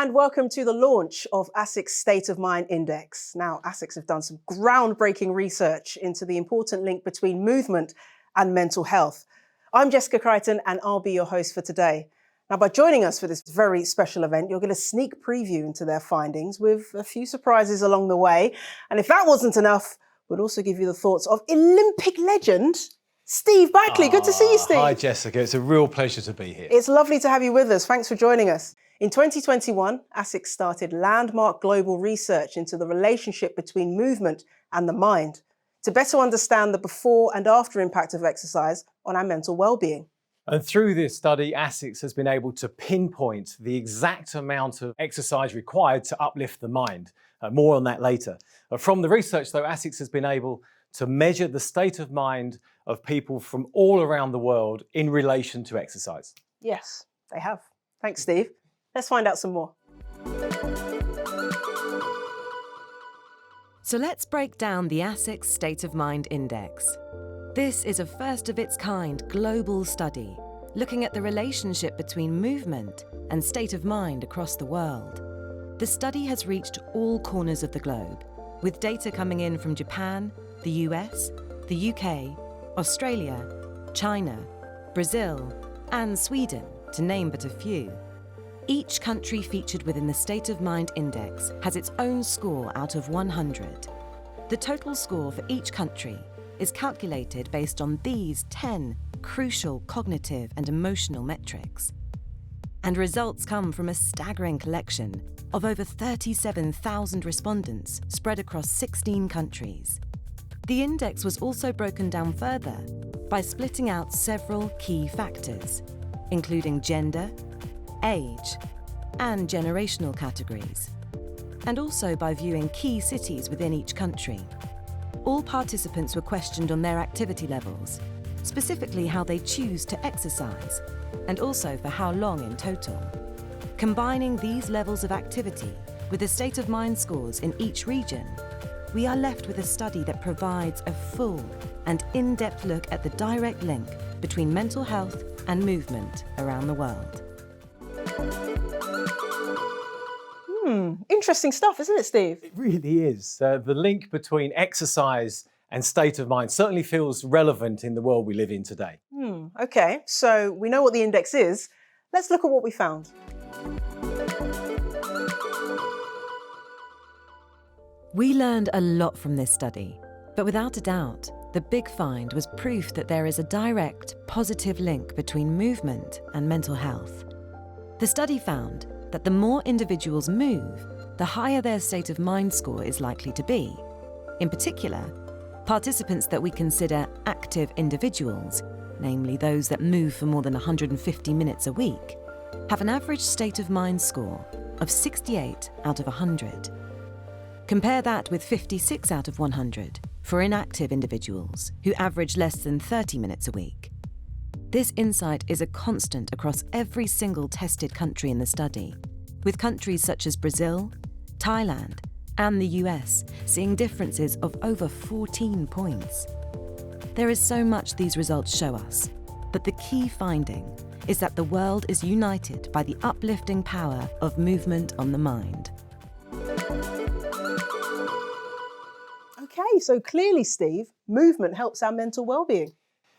and welcome to the launch of ASICS State of Mind Index. Now, ASICS have done some groundbreaking research into the important link between movement and mental health. I'm Jessica Crichton and I'll be your host for today. Now, by joining us for this very special event, you'll get a sneak preview into their findings with a few surprises along the way. And if that wasn't enough, we'll also give you the thoughts of Olympic legend Steve Backley. Good to see you, Steve. Hi, Jessica. It's a real pleasure to be here. It's lovely to have you with us. Thanks for joining us. In 2021, ASICS started landmark global research into the relationship between movement and the mind to better understand the before and after impact of exercise on our mental well-being. And through this study, ASICS has been able to pinpoint the exact amount of exercise required to uplift the mind. More on that later. From the research, though, ASICS has been able to measure the state of mind of people from all around the world in relation to exercise. Yes, they have. Thanks, Steve. Let's find out some more. So let's break down the ASICS State of Mind Index. This is a first-of-its-kind global study looking at the relationship between movement and state of mind across the world. The study has reached all corners of the globe, with data coming in from Japan, the US, the UK, Australia, China, Brazil, and Sweden, to name but a few. Each country featured within the State of Mind Index has its own score out of 100. The total score for each country is calculated based on these 10 crucial cognitive and emotional metrics. And results come from a staggering collection of over 37,000 respondents spread across 16 countries. The index was also broken down further by splitting out several key factors, including gender, age, and generational categories, and also by viewing key cities within each country. All participants were questioned on their activity levels, specifically how they choose to exercise, and also for how long in total. Combining these levels of activity with the state of mind scores in each region, we are left with a study that provides a full and in-depth look at the direct link between mental health and movement around the world. Interesting stuff, isn't it, Steve? It really is. The link between exercise and state of mind certainly feels relevant in the world we live in today. Okay, so we know what the index is. Let's look at what we found. We learned a lot from this study, but without a doubt, the big find was proof that there is a direct, positive link between movement and mental health. The study found that the more individuals move, the higher their state of mind score is likely to be. In particular, participants that we consider active individuals, namely those that move for more than 150 minutes a week, have an average state of mind score of 68 out of 100. Compare that with 56 out of 100 for inactive individuals who average less than 30 minutes a week. This insight is a constant across every single tested country in the study, with countries such as Brazil, Thailand, and the US seeing differences of over 14 points. There is so much these results show us, but the key finding is that the world is united by the uplifting power of movement on the mind. Okay, so clearly, Steve, movement helps our mental well-being.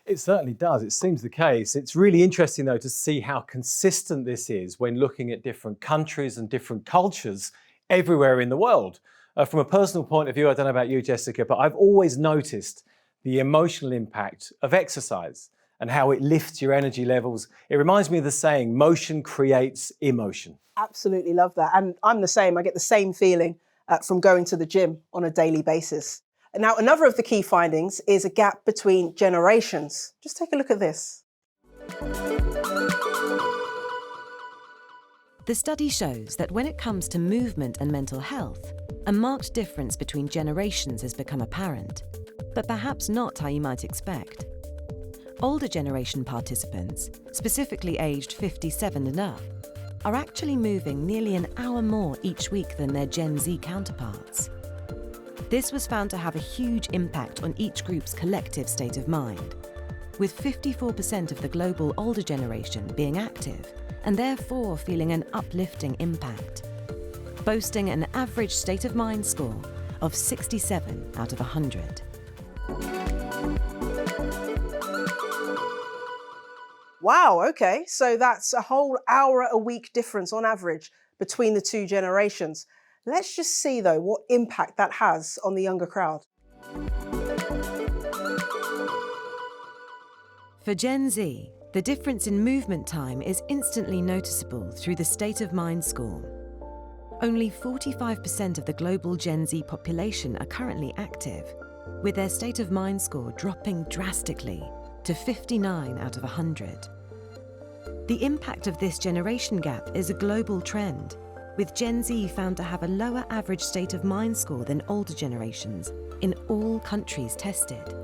It certainly does. It seems the case. It's really interesting, though, to see how consistent this is when looking at different countries and different cultures everywhere in the world. From a personal point of view, I don't know about you, Jessica, but I've always noticed the emotional impact of exercise and how it lifts your energy levels. It reminds me of the saying, motion creates emotion. Absolutely love that. And I'm the same. I get the same feeling from going to the gym on a daily basis. Now, another of the key findings is a gap between generations. Just take a look at this. The study shows that when it comes to movement and mental health, a marked difference between generations has become apparent, but perhaps not how you might expect. Older generation participants, specifically aged 57 and up, are actually moving nearly an hour more each week than their Gen Z counterparts. This was found to have a huge impact on each group's collective state of mind, with 54% of the global older generation being active and therefore feeling an uplifting impact. boasting an average state of mind score of 67 out of 100. Wow, okay. So that's a whole hour a week difference on average between the two generations. Let's just see, though, what impact that has on the younger crowd. For Gen Z, the difference in movement time is instantly noticeable through the state of mind score. Only 45% of the global Gen Z population are currently active, with their state of mind score dropping drastically to 59 out of 100. The impact of this generation gap is a global trend, with Gen Z found to have a lower average state of mind score than older generations in all countries tested.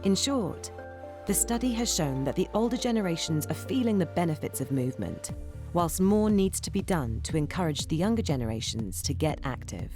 In short, the study has shown that the older generations are feeling the benefits of movement, whilst more needs to be done to encourage the younger generations to get active.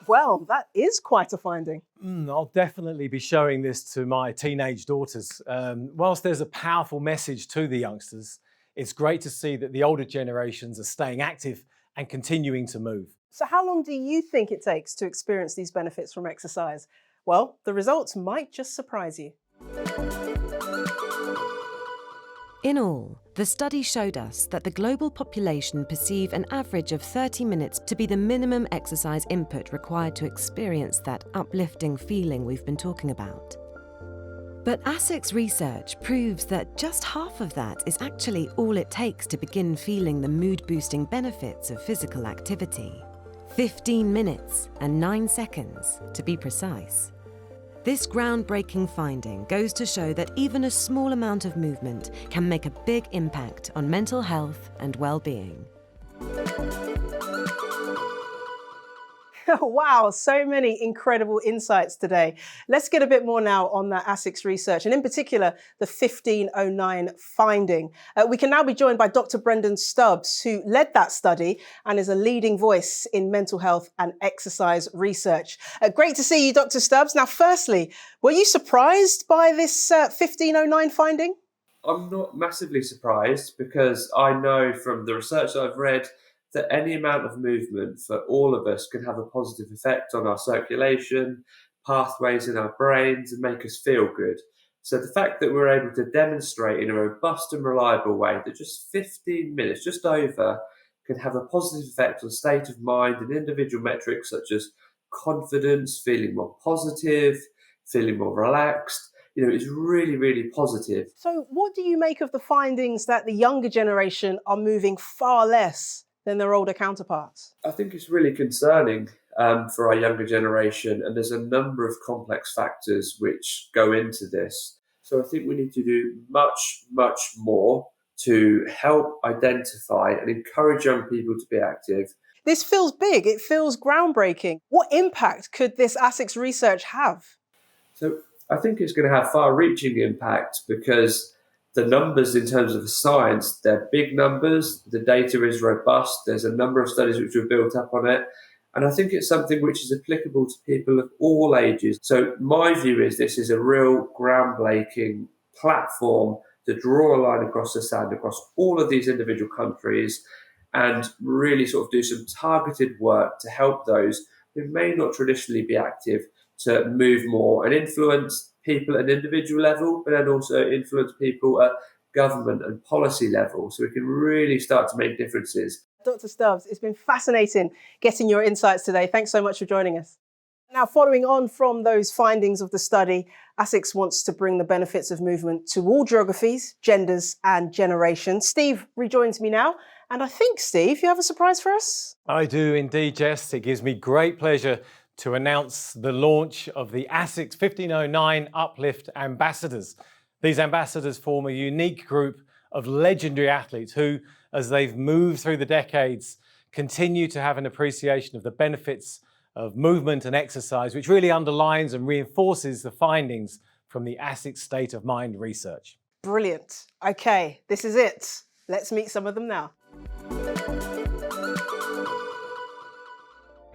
Well, that is quite a finding. I'll definitely be showing this to my teenage daughters. Whilst there's a powerful message to the youngsters, it's great to see that the older generations are staying active and continuing to move. So how long do you think it takes to experience these benefits from exercise? Well, the results might just surprise you. In all, the study showed us that the global population perceive an average of 30 minutes to be the minimum exercise input required to experience that uplifting feeling we've been talking about. But ASICS research proves that just half of that is actually all it takes to begin feeling the mood-boosting benefits of physical activity. 15 minutes and 9 seconds, to be precise. This groundbreaking finding goes to show that even a small amount of movement can make a big impact on mental health and well-being. Wow, so many incredible insights today. Let's get a bit more now on that ASICS research, and in particular, the 1509 finding. We can now be joined by Dr. Brendan Stubbs, who led that study and is a leading voice in mental health and exercise research. Great to see you, Dr. Stubbs. Now, firstly, were you surprised by this 1509 finding? I'm not massively surprised because I know from the research that I've read that any amount of movement for all of us can have a positive effect on our circulation, pathways in our brains, and make us feel good. So the fact that we're able to demonstrate in a robust and reliable way that just 15 minutes, just over, can have a positive effect on state of mind and individual metrics such as confidence, feeling more positive, feeling more relaxed, is really, really positive. So what do you make of the findings that the younger generation are moving far less than their older counterparts? I think it's really concerning for our younger generation, and there's a number of complex factors which go into this. So I think we need to do much, much more to help identify and encourage young people to be active. This feels big, it feels groundbreaking. What impact could this ASICS research have? So I think it's going to have far-reaching impact because the numbers in terms of the science, they're big numbers, the data is robust, there's a number of studies which have built up on it, and I think it's something which is applicable to people of all ages. So my view is this is a real groundbreaking platform to draw a line across the sand across all of these individual countries and really sort of do some targeted work to help those who may not traditionally be active to move more and influence people at an individual level, but then also influence people at government and policy level, so we can really start to make differences. Dr. Stubbs, it's been fascinating getting your insights today. Thanks so much for joining us. Now, following on from those findings of the study, ASICS wants to bring the benefits of movement to all geographies, genders and generations. Steve rejoins me now. And I think, Steve, you have a surprise for us? I do indeed, Jess. It gives me great pleasure to announce the launch of the ASICS 1509 Uplift Ambassadors. These ambassadors form a unique group of legendary athletes who, as they've moved through the decades, continue to have an appreciation of the benefits of movement and exercise, which really underlines and reinforces the findings from the ASICS State of Mind research. Brilliant. Okay, this is it. Let's meet some of them now.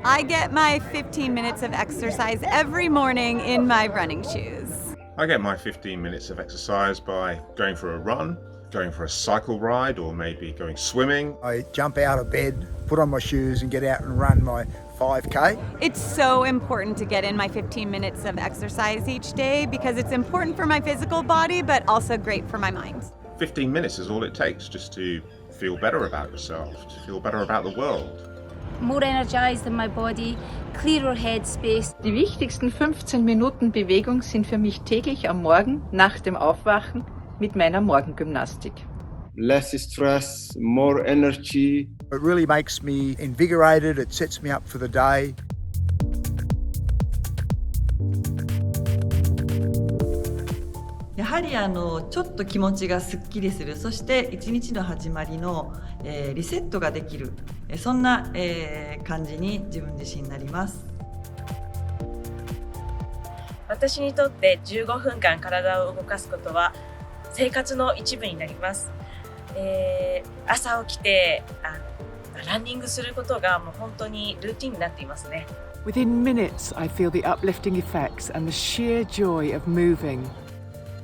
I get my 15 minutes of exercise every morning in my running shoes. I get my 15 minutes of exercise by going for a run going for a cycle ride or maybe going swimming. I jump out of bed, put on my shoes and get out and run my 5K. It's so important to get in my 15 minutes of exercise each day because it's important for my physical body, but also great for my mind. 15 minutes is all it takes just to feel better about yourself, to feel better about the world. More energized in my body, clearer headspace. Die wichtigsten 15 Minuten Bewegung sind für mich täglich am Morgen nach dem Aufwachen mit meiner Morgengymnastik. Less stress, more energy. It really makes me invigorated, it sets me up for the day. やはりちょっと気持ちがすっきりする、そして一日の始まりの、リセットができる、そんな、感じに自分自身なります。私にとって15分間体を動かすことは生活の一部になります。朝起きてランニングすることがもう本当にルーティンになっていますね。Within minutes, I feel the uplifting effects and the sheer joy of moving.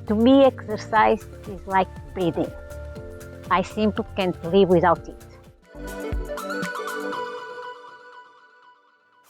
To me, exercise is like breathing. I simply can't live without it.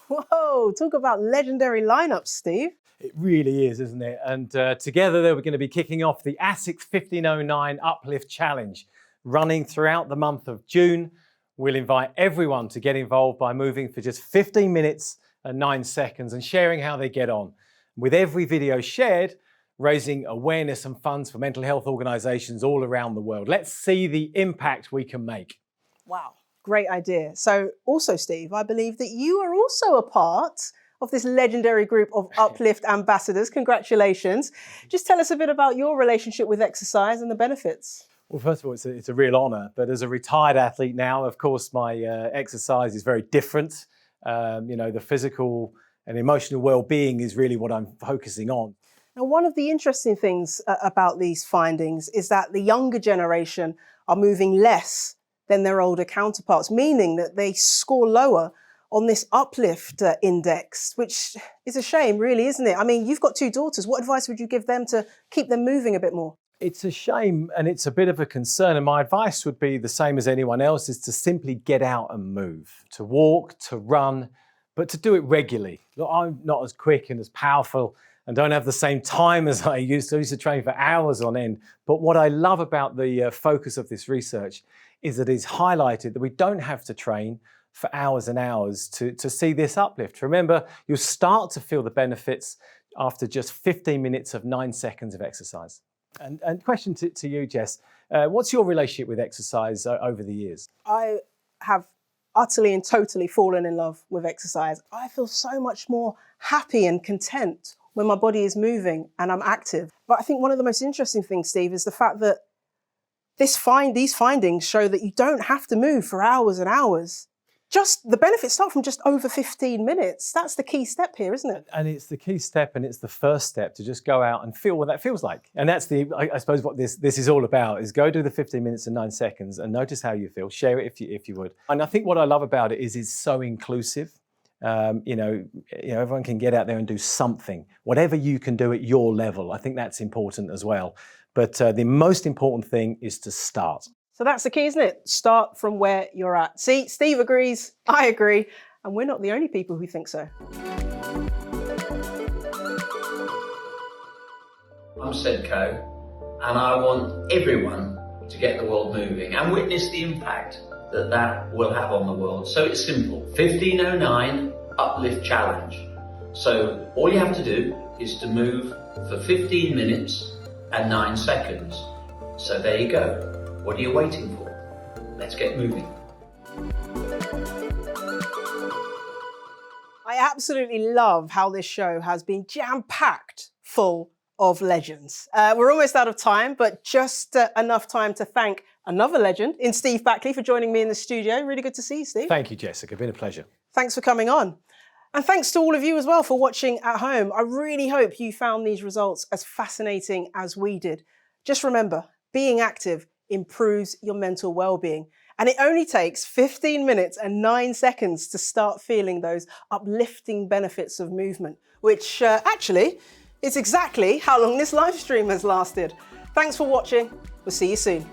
Whoa, talk about legendary lineups, Steve. It really is, isn't it? And together they were going to be kicking off the ASICS 1509 Uplift Challenge, running throughout the month of June. We'll invite everyone to get involved by moving for just 15 minutes and 9 seconds and sharing how they get on. With every video shared, raising awareness and funds for mental health organisations all around the world. Let's see the impact we can make. Wow, great idea. So also, Steve, I believe that you are also a part of this legendary group of Uplift ambassadors. Congratulations. Just tell us a bit about your relationship with exercise and the benefits. Well, first of all, it's a real honour, but as a retired athlete now, of course, my exercise is very different. The physical and emotional well-being is really what I'm focusing on. Now, one of the interesting things about these findings is that the younger generation are moving less than their older counterparts, meaning that they score lower on this uplift index, which is a shame, really, isn't it? I mean, you've got 2 daughters. What advice would you give them to keep them moving a bit more? It's a shame and it's a bit of a concern. And my advice would be the same as anyone else, is to simply get out and move, to walk, to run, but to do it regularly. Look, I'm not as quick and as powerful and don't have the same time as I used to. I used to train for hours on end. But what I love about the focus of this research is that it's highlighted that we don't have to train for hours and hours to see this uplift. Remember, you'll start to feel the benefits after just 15 minutes of 9 seconds of exercise. And question to you, Jess, what's your relationship with exercise over the years? I have utterly and totally fallen in love with exercise. I feel so much more happy and content when my body is moving and I'm active. But I think one of the most interesting things, Steve, is the fact that these findings show that you don't have to move for hours and hours. Just the benefits start from just over 15 minutes. That's the key step here, isn't it? And it's the key step and it's the first step to just go out and feel what that feels like. And that's I suppose what this is all about, is go do the 15 minutes and 9 seconds and notice how you feel. Share it if you would. And I think what I love about it is it's so inclusive. Everyone can get out there and do something, whatever you can do at your level. I think that's important as well. But the most important thing is to start. So that's the key, isn't it? Start from where you're at. See, Steve agrees, I agree, and we're not the only people who think so. I'm Sedco, and I want everyone to get the world moving and witness the impact that will have on the world. So it's simple, 1509 Uplift Challenge. So all you have to do is to move for 15 minutes and 9 seconds. So there you go. What are you waiting for? Let's get moving. I absolutely love how this show has been jam-packed full of legends. We're almost out of time, but just enough time to thank another legend in Steve Backley for joining me in the studio. Really good to see you, Steve. Thank you, Jessica. Been a pleasure. Thanks for coming on. And thanks to all of you as well for watching at home. I really hope you found these results as fascinating as we did. Just remember, being active improves your mental well-being. And it only takes 15 minutes and 9 seconds to start feeling those uplifting benefits of movement, which actually is exactly how long this live stream has lasted. Thanks for watching. We'll see you soon.